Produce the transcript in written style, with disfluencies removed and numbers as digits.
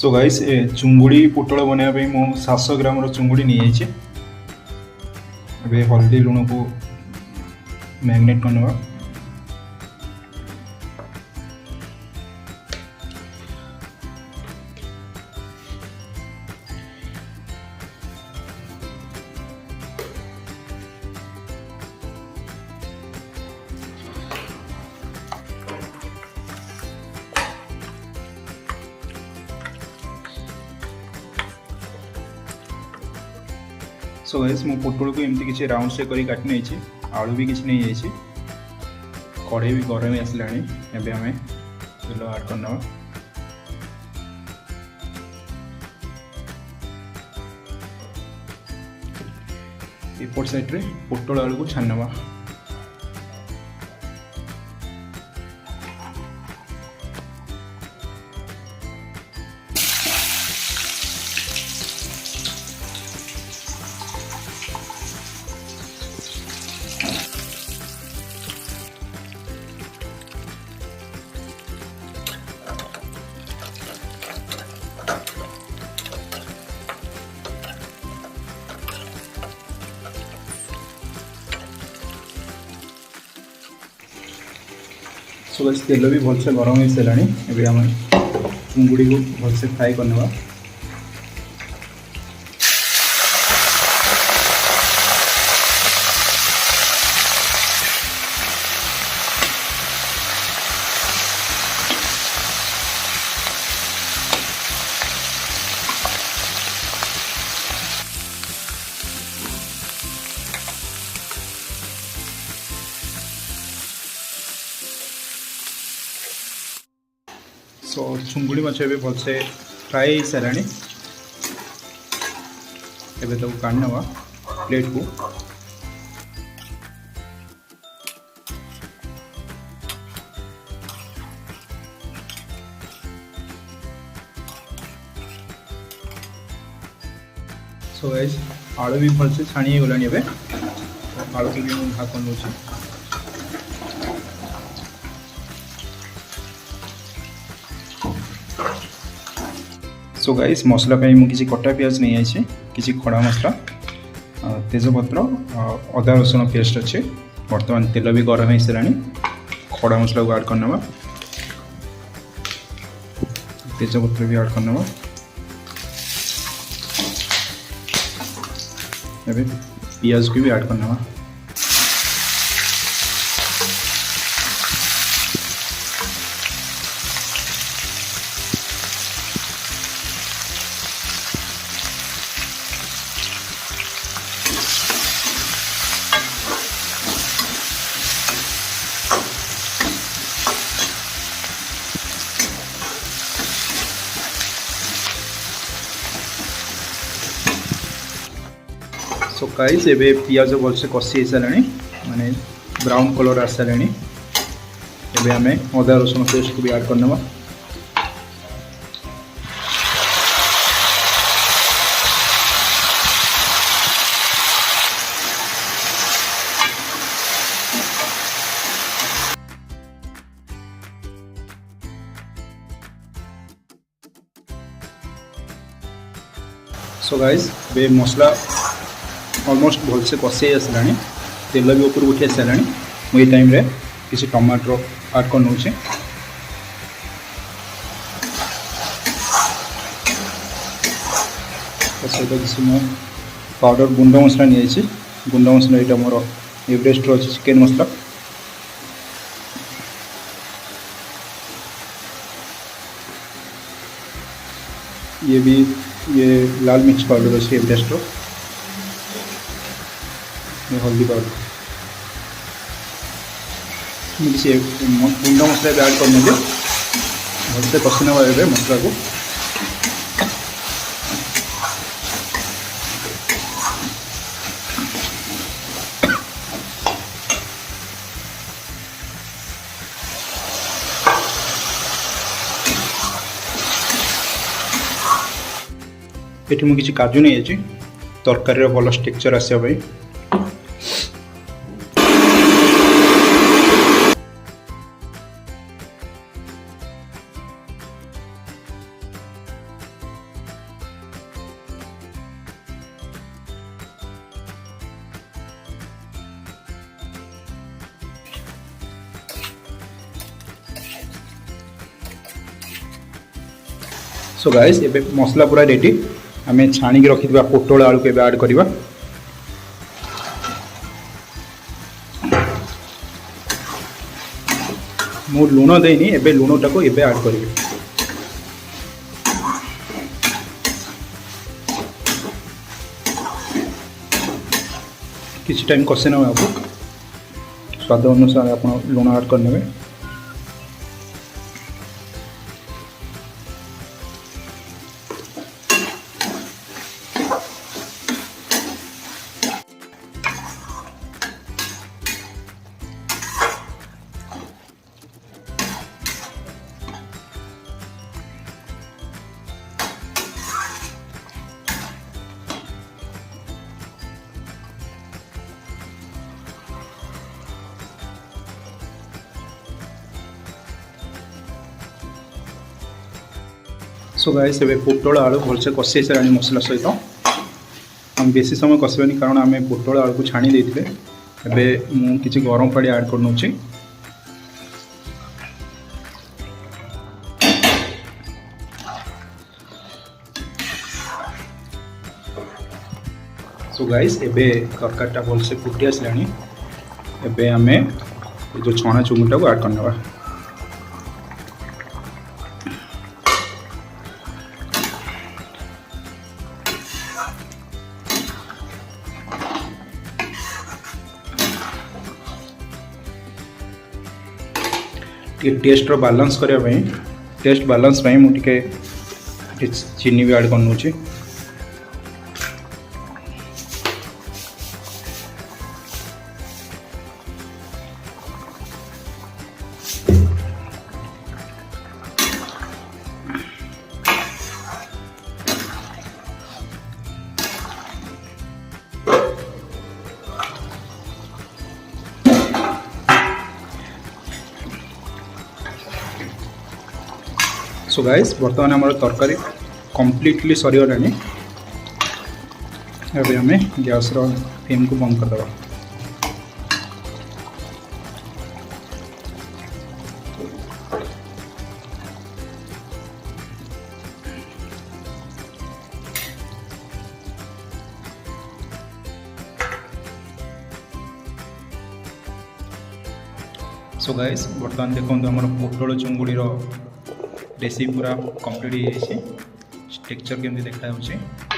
So guys चुंगुड़ी पोटल बनवाई मु 700 ग्राम चुंगुड़ी नहीं जाइए। अबे हल्दी लुण को मैग्नेट करवा। सो गाइस मो पोटल को एमती किसी राउंड से करी काटी नहीं आलू भी किसी नहीं जाइए। कढ़ई भी गरम आसला एबे हमें तेल ऐड करना। एपट साइड रे पोटल आलू को छानवा। सो गाइस तेल भी भलसे गरम हो सारे। एबे हम चुंगुड़ी को भलसे फ्राई करने। सो चुंगुड़ी माछ एबे भलसे फ्राई हो सारे। एबे तो काढ़वा प्लेट को। सो गाइस आलू भी भलसे छाणी गला। एबे आलू को भी हम भाग कर। सो गाइस मसला मु किसी कटा प्याज नहीं आई किसी खड़ा मसला तेजपत्र अदा रसुण पेस्ट अच्छे। बर्तमान तेल भी गरम हो सारे। खड़ा मसला को ऐड करना। तेजपत्र भी ऐड करना। अबे प्याज को भी ऐड करना। सो गाइस एबे पियाज भलसे कषि सारे माने ब्राउन कलर आ सारे। एबे हमें अदा रसुण पेस्ट को भी ऐड करना। सो गाइस बे मसला ऑलमोस्ट भलसे कषि आसला। तेल भी ऊपर उठी सारे। मुझे टाइम रे किसी टमाटर ऐड कर नौचे। सहित किसी मो पाउडर गुंड मसला नहीं जाइए। गुंड मसला यहाँ मोर एवरेस्ट रो चिकेन मसला। ये भी ये लाल मिर्च पाउडर अच्छे एवरेस्ट रो। हल्दी पाउडर किसी गुंड मसला ऐड करने भलसे कषि ना मसला को। ये मुझे किसी काजू नहीं जाइए तरकारी भल टेक्चर आसवाई। सो गाइस एबे मसला पूरा रेडी आम छाणी रखिथिबा पोटल आलू के ऐड करवा मु लुण देनी एबे लुण टाको एबे ऐड करी किसी टाइम कषे ना आपको स्वाद अनुसार आप लुण ऐड करने सो गाइस एबे पोटल आलू भलसे कषे सारे मसला सहित हम बेसी समय कषानी कारण आम पोटल आलू को छाणी देते एबे मु किछि गरम पानी ऐड कर नउछि सो गाइस एबे तरकारीटा भलसे फुटी आसलानी एबे आम जो छणा चुंगुटा को ऐड करनवा टेस्ट बालांस करने टेस्ट बालांस मुझे चीनी भी ऐड कर नउछि सो गाइस बर्तमान आम तरकारी कंप्लीटली सरीगलानी अभी आम गैस फ्लेम को बंद करदे सो गाइस बर्तमान देखो आम पोटल चुंगुड़ी रेसिपी पूरा कंप्लीट हो टेक्चर केमती देखा